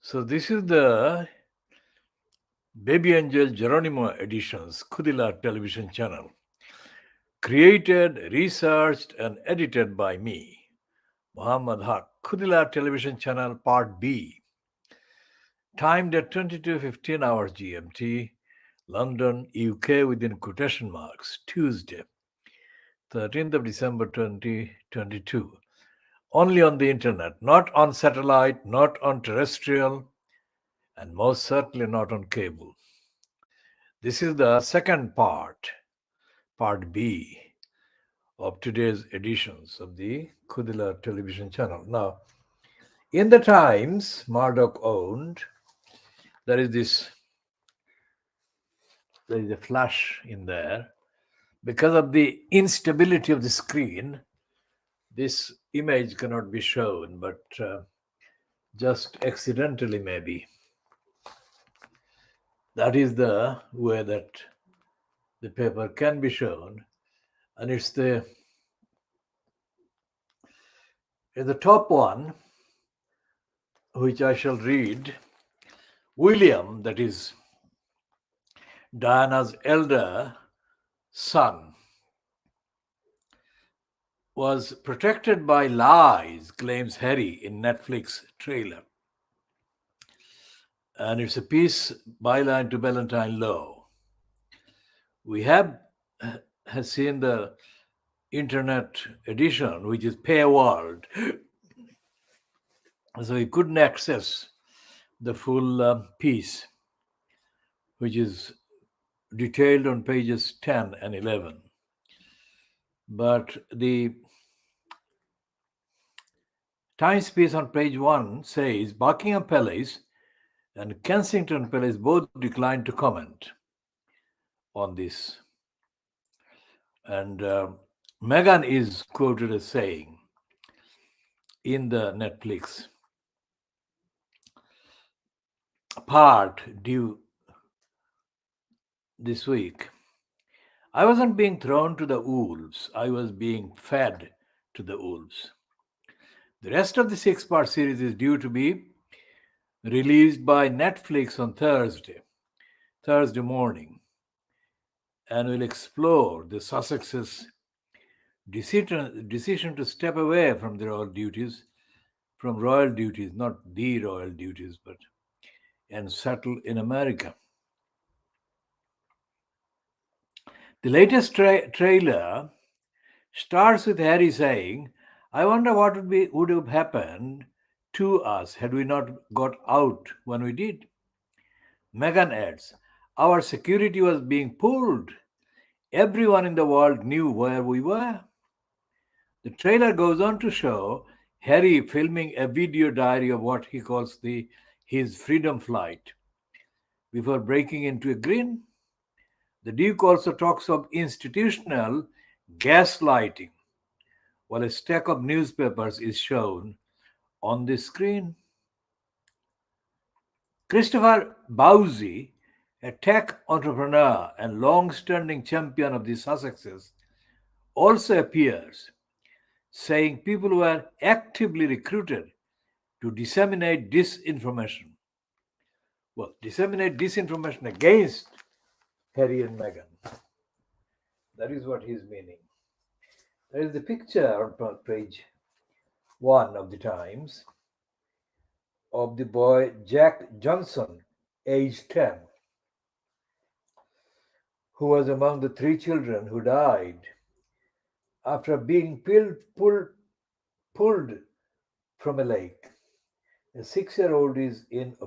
So this is the BabyAngelGeronimo editions KHOODEELAAR television channel, created, researched, and edited by me, Muhammad Haque. KHOODEELAAR television channel part B, timed at 22:15 hours GMT, London, UK within quotation marks, Tuesday, 13th of December 2022. Only on the internet, not on satellite, not on terrestrial, and most certainly not on cable. This is the second part B of today's editions of the KHOODEELAAR television channel. Now, in the Times, Murdoch owned, there is a flash in there. Because of the instability of the screen, this image cannot be shown, but just accidentally maybe. That is the way that the paper can be shown, and it's the top one, which I shall read. William, that is Diana's elder son, was protected by lies, claims Harry in Netflix trailer. And it's a piece byline to Valentine Law. We have seen the internet edition, which is paywalled, so we couldn't access the full piece, which is detailed on pages 10 and 11. But the Times piece on page 1 says Buckingham Palace and Kensington Palace both declined to comment on this. And Meghan is quoted as saying in the Netflix part due this week, I wasn't being thrown to the wolves, I was being fed to the wolves. The rest of the 6-part series is due to be released by Netflix on Thursday morning, and will explore the Sussexes' decision to step away from their royal duties, not the royal duties, and settle in America. The latest trailer starts with Harry saying, I wonder what would have happened to us had we not got out when we did. Meghan adds, our security was being pulled. Everyone in the world knew where we were. The trailer goes on to show Harry filming a video diary of what he calls his freedom flight before breaking into a grin. The Duke also talks of institutional gaslighting, while a stack of newspapers is shown on the screen. Christopher Bowsey, a tech entrepreneur and long-standing champion of the Sussexes, also appears, saying people were actively recruited to disseminate disinformation. Well, disseminate disinformation against Harry and Meghan. That is what he's meaning. There is the picture on page 1 of the Times of the boy Jack Johnson, aged 10, who was among the 3 children who died after being pulled from a lake. A 6-year-old is in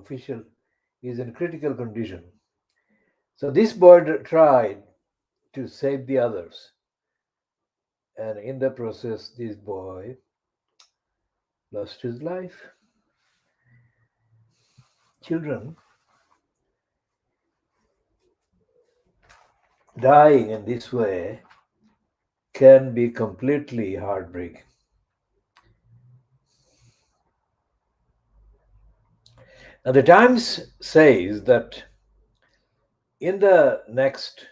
critical condition. So this boy tried to save the others, and in the process, this boy lost his life. Children dying in this way can be completely heartbreaking. Now, the Times says that in the next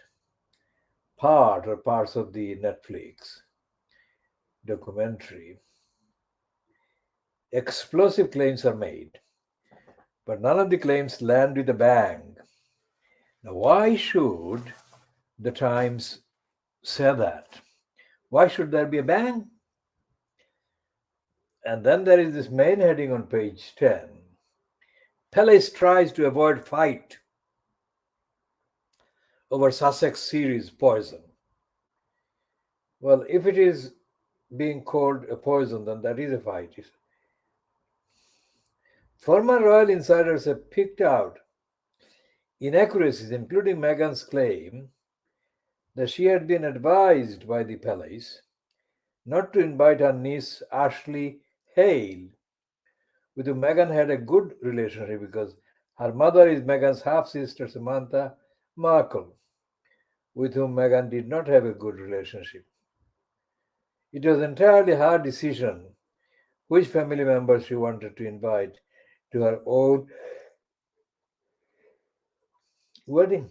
part or parts of the Netflix documentary, explosive claims are made but none of the claims land with a bang. Now, why should the Times say that? Why should there be a bang? And then there is this main heading on page 10. Palace tries to avoid fight over Sussex series poison. Well, if it is being called a poison, then that is a fight. Former royal insiders have picked out inaccuracies, including Meghan's claim that she had been advised by the palace not to invite her niece Ashley Hale, with whom Meghan had a good relationship because her mother is Meghan's half sister Samantha Markle, with whom Meghan did not have a good relationship. It was entirely her decision which family members she wanted to invite to her own wedding.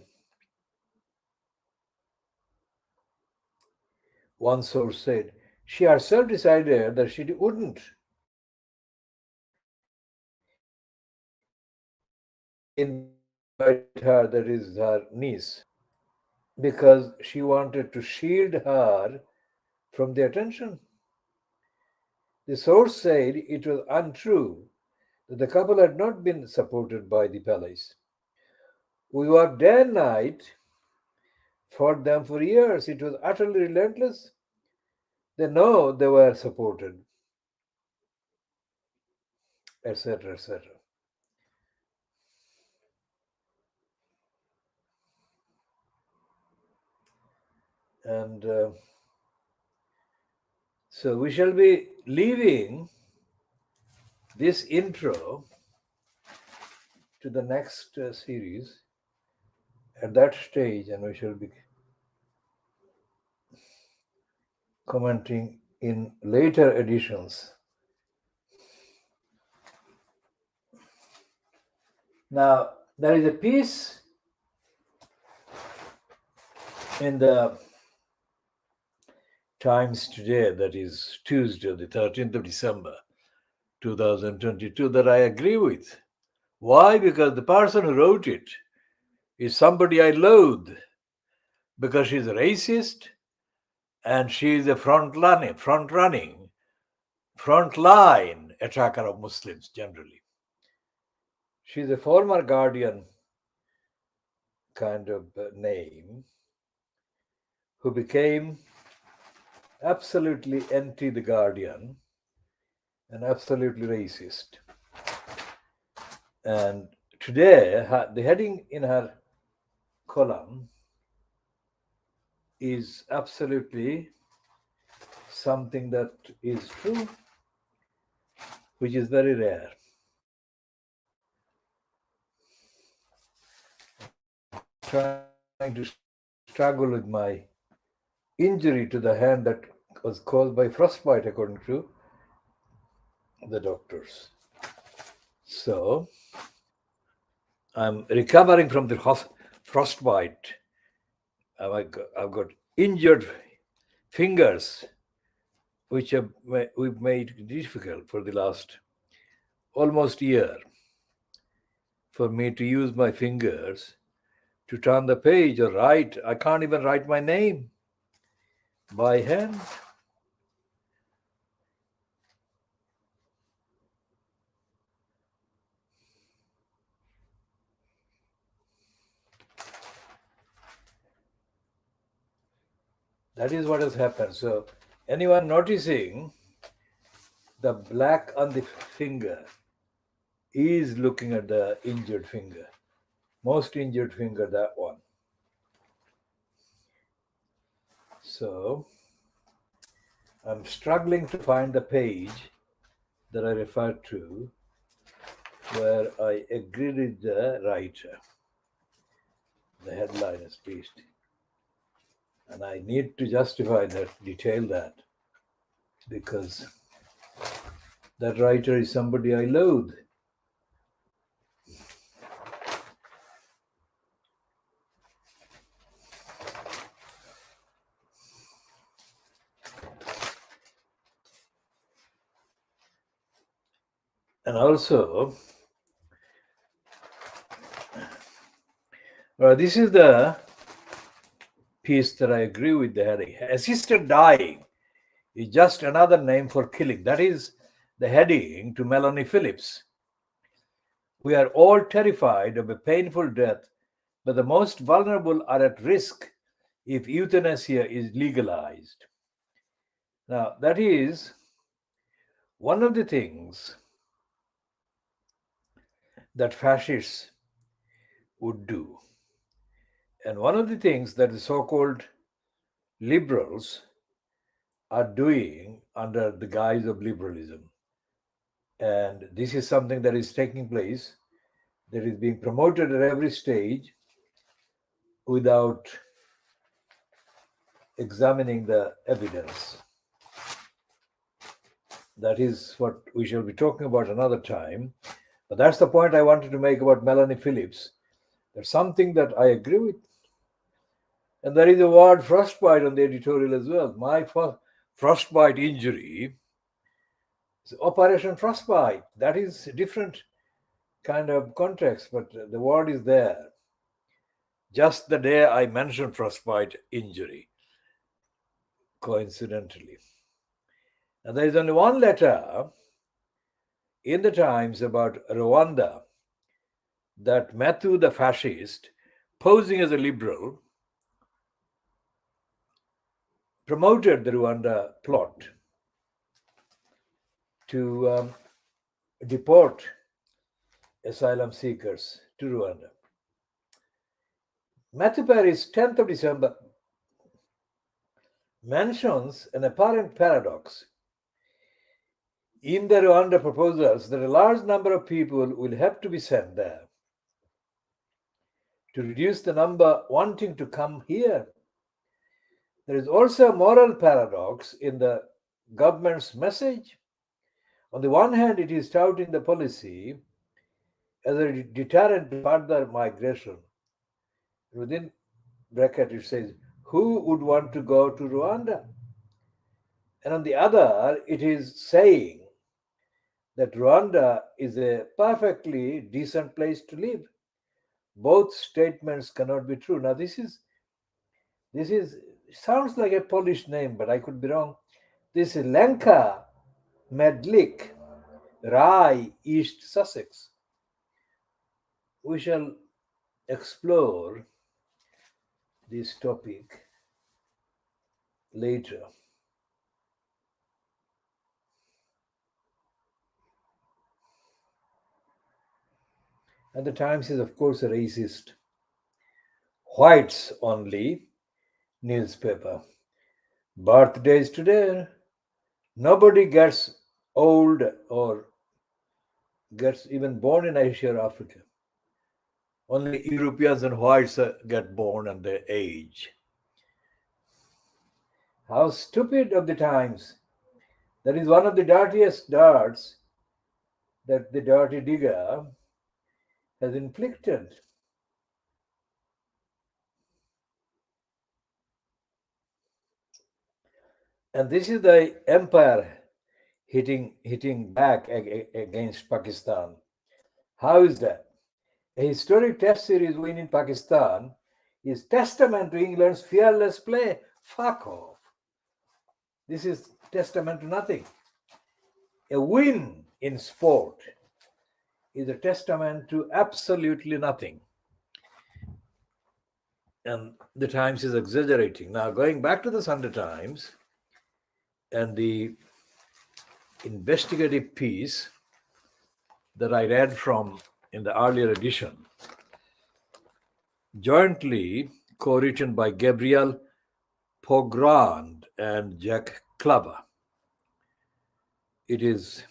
One source said she herself decided that she wouldn't invite her, that is her niece, because she wanted to shield her from the attention. The source said it was untrue that the couple had not been supported by the palace. We worked day and night for them for years. It was utterly relentless. They know they were supported, etc., etc. And so we shall be leaving this intro to the next series at that stage, and we shall be commenting in later editions. Now, there is a piece in the Times today, that is Tuesday, the 13th of December, 2022, that I agree with. Why? Because the person who wrote it is somebody I loathe, because she's a racist and she is a front-line attacker of Muslims generally. She's a former Guardian kind of name who became absolutely anti the Guardian and absolutely racist. And today, the heading in her column is absolutely something that is true, which is very rare. Trying to struggle with my injury to the hand that was caused by frostbite, according to the doctors. So I'm recovering from the frostbite. I've got injured fingers, which we've made difficult for the last almost year for me to use my fingers to turn the page or write. I can't even write my name by hand. That is what has happened. So anyone noticing the black on the finger is looking at the injured finger. Most injured finger, that one. So I'm struggling to find the page that I referred to where I agreed with the writer. The headline is least. And I need to justify that, detail that, because that writer is somebody I loathe. And also, This is the piece that I agree with the heading. Assisted dying is just another name for killing. That is the heading to Melanie Phillips. We are all terrified of a painful death, but the most vulnerable are at risk if euthanasia is legalized. Now, that is one of the things that fascists would do. And one of the things that the so called liberals are doing under the guise of liberalism. And this is something that is taking place, that is being promoted at every stage without examining the evidence. That is what we shall be talking about another time. But that's the point I wanted to make about Melanie Phillips. There's something that I agree with. And there is a word frostbite on the editorial as well. My frostbite injury is Operation Frostbite. That is a different kind of context, but the word is there. Just the day I mentioned frostbite injury, coincidentally. And there is only one letter in the Times about Rwanda that Matthew the fascist, posing as a liberal, promoted the Rwanda plot to deport asylum seekers to Rwanda. Matthew Perry's 10th of December mentions an apparent paradox in the Rwanda proposals that a large number of people will have to be sent there to reduce the number wanting to come here. There is also a moral paradox in the government's message. On the one hand, it is touting the policy as a deterrent to further migration. Within bracket, it says, who would want to go to Rwanda? And on the other, it is saying that Rwanda is a perfectly decent place to live. Both statements cannot be true. Now, this sounds like a Polish name, but I could be wrong. This is Lenka Medlik, Rye, East Sussex. We shall explore this topic later. And the Times is, of course, a racist, whites only newspaper. Birthdays today. Nobody gets old or gets even born in Asia or Africa. Only Europeans and whites get born and they age. How stupid of the Times. That is one of the dirtiest darts that the dirty digger has inflicted. And this is the empire hitting back against Pakistan. How is that? A historic test series win in Pakistan is testament to England's fearless play. Fuck off. This is testament to nothing. A win in sport is a testament to absolutely nothing. And the Times is exaggerating. Now, going back to the Sunday Times and the investigative piece that I read from in the earlier edition, jointly co-written by Gabriel Pogrand and Jack Claver. It is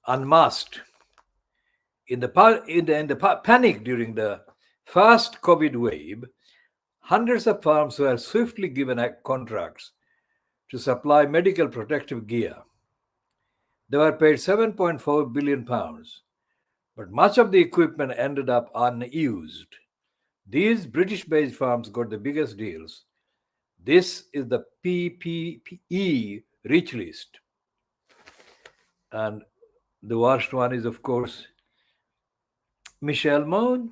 unmasked. In the panic during the first COVID wave, hundreds of firms were swiftly given contracts to supply medical protective gear. They were paid £7.4 billion, but much of the equipment ended up unused. These British-based firms got the biggest deals. This is the PPE rich list. And the worst one is, of course, Michelle Moon.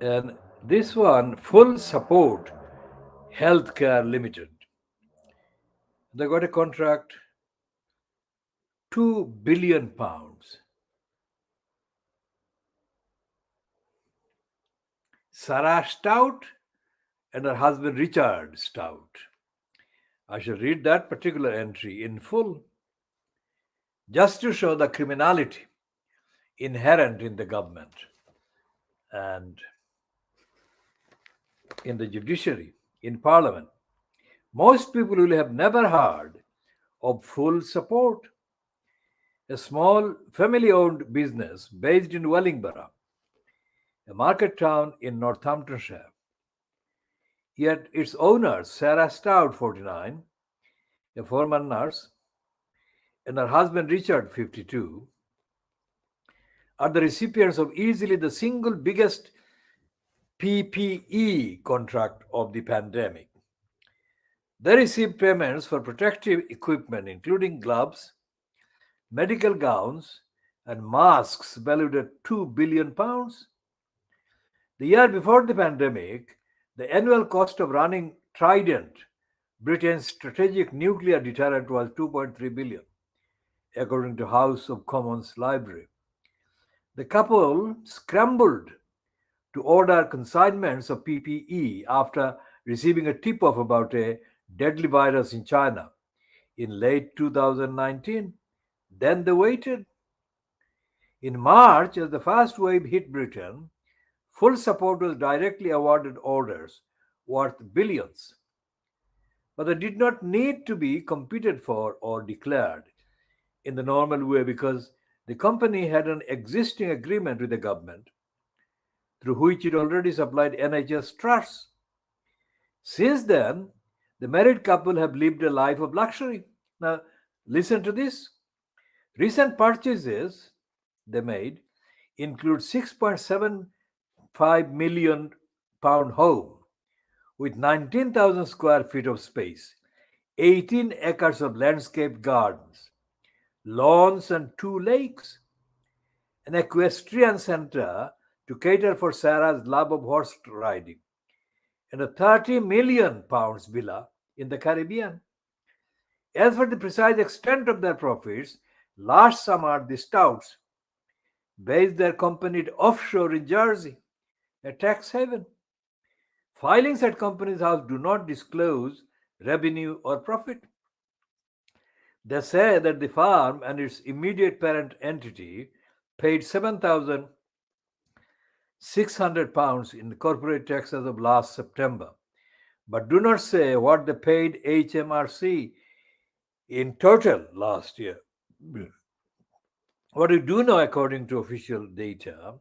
And this one, full support healthcare limited. They got a contract, £2 billion. Sarah Stout and her husband Richard Stout. I shall read that particular entry in full just to show the criminality inherent in the government and in the judiciary, in parliament. Most people will have never heard of full support, a small family owned business based in Wellingborough, a market town in Northamptonshire. Yet its owner, Sarah Stout, 49, a former nurse, and her husband, Richard, 52, are the recipients of easily the single biggest PPE contract of the pandemic. They received payments for protective equipment, including gloves, medical gowns, and masks valued at £2 billion. The year before the pandemic, the annual cost of running Trident, Britain's strategic nuclear deterrent, was 2.3 billion, according to House of Commons Library. The couple scrambled to order consignments of PPE after receiving a tip off about a deadly virus in China in late 2019. Then they waited. In March, as the first wave hit Britain, full support was directly awarded orders worth billions. But they did not need to be competed for or declared in the normal way because the company had an existing agreement with the government through which it already supplied NHS trusts. Since then, the married couple have lived a life of luxury. Now, listen to this. Recent purchases they made include £6.75 million home with 19,000 square feet of space, 18 acres of landscaped gardens, lawns and 2 lakes, an equestrian center to cater for Sarah's love of horse riding, and a £30 million villa in the Caribbean. As for the precise extent of their profits, last summer the Stouts based their company offshore in Jersey, a tax haven. Filings at Companies House do not disclose revenue or profit. They say that the firm and its immediate parent entity paid £7,600 in corporate tax as of last September, but do not say what they paid HMRC in total last year. What we do know, according to official data,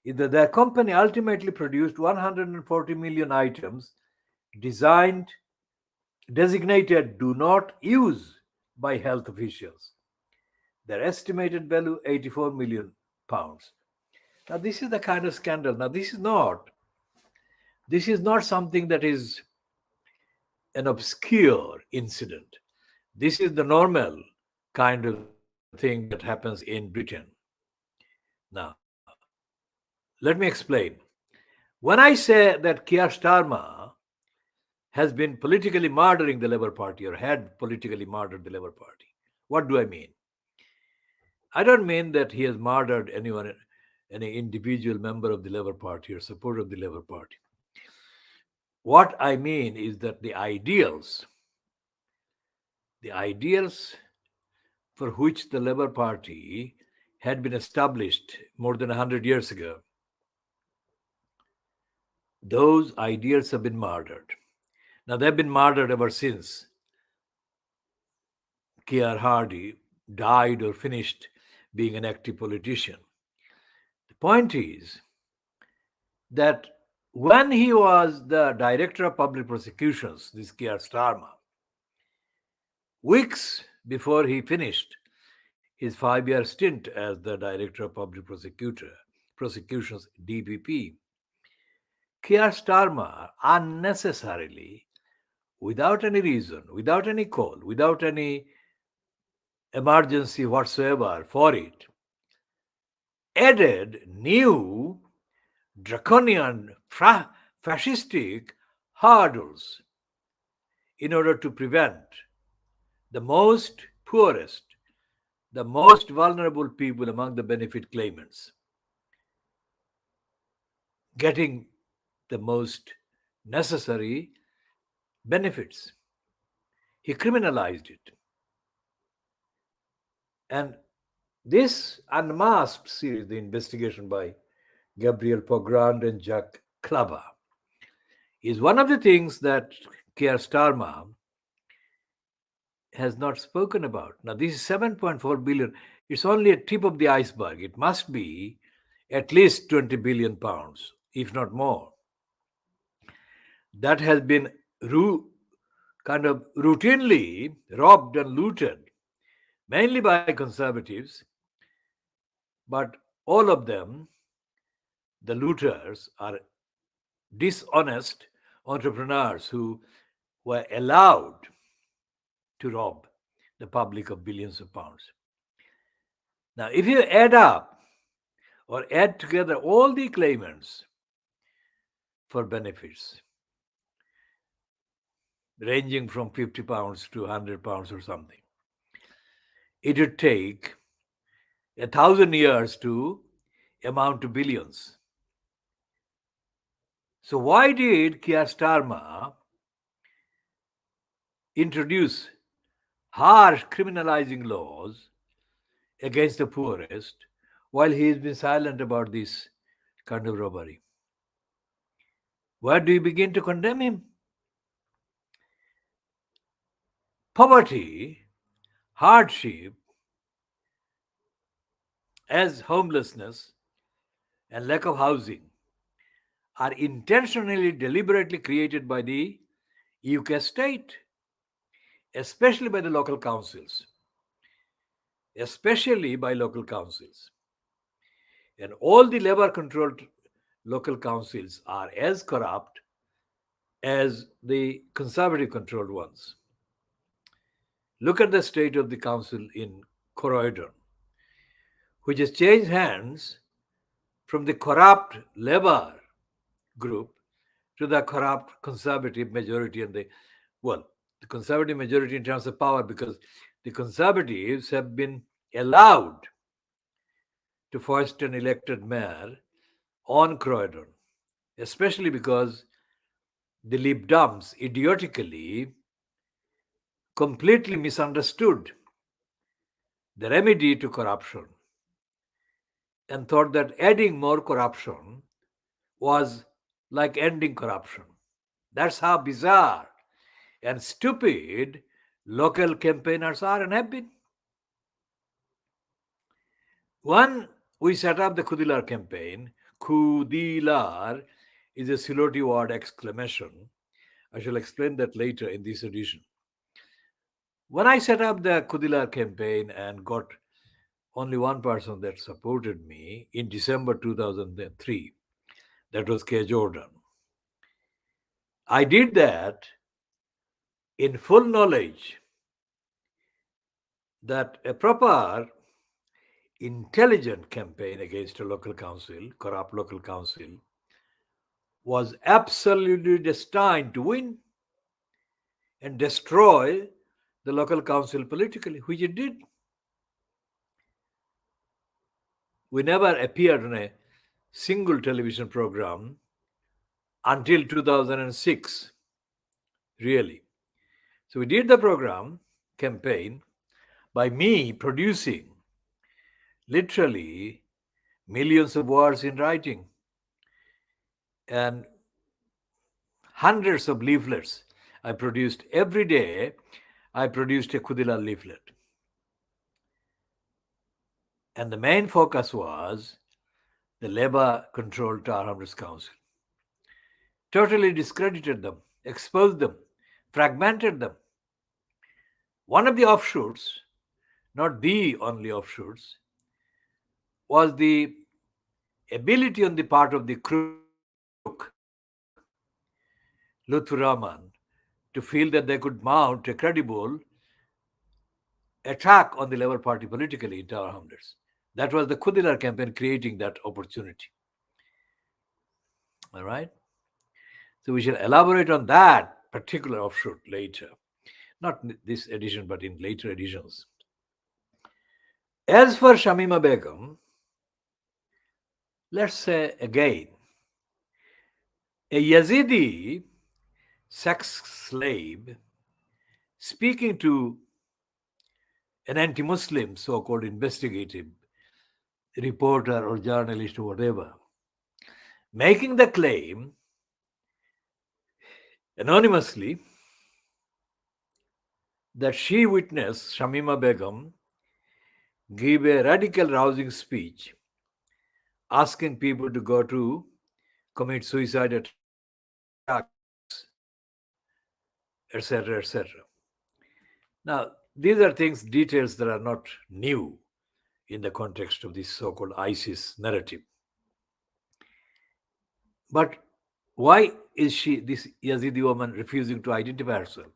is that their company ultimately produced 140 million items designed, designated do not use by health officials. Their estimated value, £84 million. Now, this is the kind of scandal. Now, this is not something that is an obscure incident. This is the normal kind of thing that happens in Britain. Now, let me explain. When I say that Keir Starmer has been politically murdering the Labour Party or had politically murdered the Labour Party, what do I mean? I don't mean that he has murdered anyone, any individual member of the Labour Party or supporter of the Labour Party. What I mean is that the ideals for which the Labour Party had been established more than 100 years ago, those ideals have been murdered. Now, they've been murdered ever since Keir Hardie died or finished being an active politician. The point is that when he was the Director of Public Prosecutions, this Keir Starmer, weeks before he finished his 5-year stint as the Director of Public Prosecutions, DPP, Keir Starmer unnecessarily, without any reason, without any call, without any emergency whatsoever for it, added new draconian fascistic hurdles in order to prevent the most poorest, the most vulnerable people among the benefit claimants getting the most necessary benefits. He criminalized it. And this unmasked series, the investigation by Gabriel Pogrand and Jacques Klava, is one of the things that Keir Starmer has not spoken about. Now, this is 7.4 billion. It's only a tip of the iceberg. It must be at least 20 billion pounds, if not more. That has been kind of routinely robbed and looted, mainly by conservatives, but all of them, the looters, are dishonest entrepreneurs who were allowed to rob the public of billions of pounds. Now, if you add up or add together all the claimants for benefits, ranging from 50 pounds to 100 pounds or something, it would take 1,000 years to amount to billions. So, why did Keir Starmer introduce harsh criminalizing laws against the poorest while he has been silent about this kind of robbery? Where do you begin to condemn him? Poverty, hardship, as homelessness and lack of housing are intentionally, deliberately created by the UK state, especially by the local councils, especially by local councils. And all the Labour controlled local councils are as corrupt as the conservative controlled ones. Look at the state of the council in Croydon, which has changed hands from the corrupt Labour group to the corrupt conservative majority. And the conservative majority in terms of power, because the conservatives have been allowed to foist an elected mayor on Croydon, especially because the Lib Dems idiotically completely misunderstood the remedy to corruption and thought that adding more corruption was like ending corruption. That's how bizarre and stupid local campaigners are and have been. When we set up the KHOODEELAAR campaign, KHOODEELAAR is a Siloti word exclamation. I shall explain that later in this edition. When I set up the KHOODEELAAR campaign and got only one person that supported me in December 2003, that was K. Jordan. I did that in full knowledge that a proper intelligent campaign against a local council, corrupt local council, was absolutely destined to win and destroy the local council politically, which it did. We never appeared on a single television program until 2006, really. So we did the program campaign by me producing literally millions of words in writing and hundreds of leaflets. I produced every day. I produced a KHOODEELAAR leaflet. And the main focus was the Labour controlled Tower Hamlets Council. Totally discredited them, exposed them, fragmented them. One of the offshoots, not the only offshoots, was the ability on the part of the crook, Lutfur Rahman, to feel that they could mount a credible attack on the Labour Party politically in Tower Hamlets. That was the KHOODEELAAR campaign creating that opportunity. All right. So we shall elaborate on that particular offshoot later. Not this edition, but in later editions. As for Shamima Begum, let's say again, a Yazidi sex slave speaking to an anti Muslim so called investigative reporter or journalist or whatever, making the claim anonymously that she witnessed Shamima Begum give a radical rousing speech asking people to go to commit suicide attacks, etc., etc. Now, these are things, details that are not new in the context of this so called ISIS narrative. But why is this Yazidi woman, refusing to identify herself?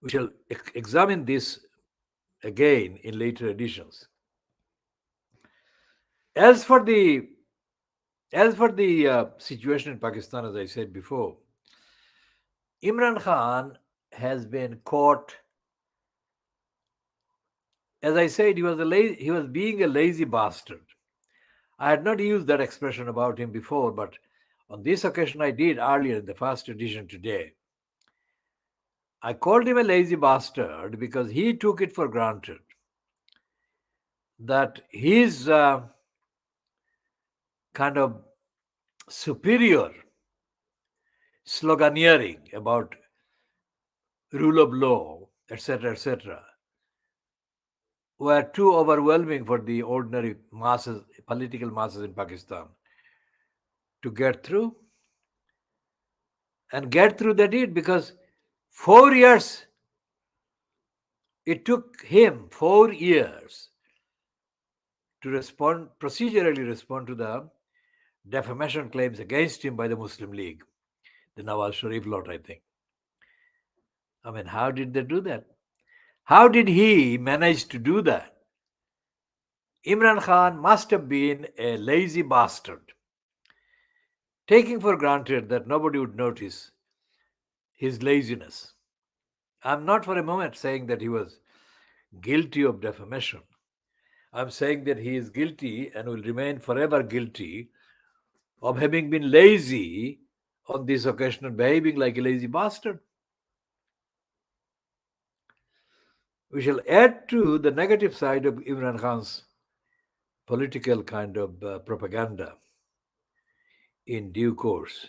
We shall examine this again in later editions. As for the situation in Pakistan, as I said before, Imran Khan has been caught. As I said, he was being a lazy bastard. I had not used that expression about him before, but on this occasion I did earlier in the first edition today. I called him a lazy bastard because he took it for granted that his kind of superior sloganeering about rule of law, etc., were too overwhelming for the ordinary masses, political masses in Pakistan to get through. And get through they did, because 4 years, it took him 4 years to procedurally respond to the defamation claims against him by the Muslim League, the Nawaz Sharif lot, I think. I mean, how did they do that? How did he manage to do that? Imran Khan must have been a lazy bastard, taking for granted that nobody would notice his laziness. I'm not for a moment saying that he was guilty of defamation. I'm saying that he is guilty and will remain forever guilty of having been lazy on this occasion and behaving like a lazy bastard. We shall add to the negative side of Imran Khan's political kind of propaganda in due course.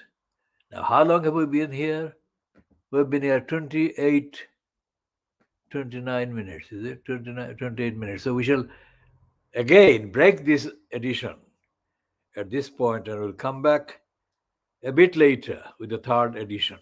Now, how long have we been here? We've been here 29 minutes, is it? 28 minutes. So we shall again break this edition at this point and we'll come back a bit later with the third edition.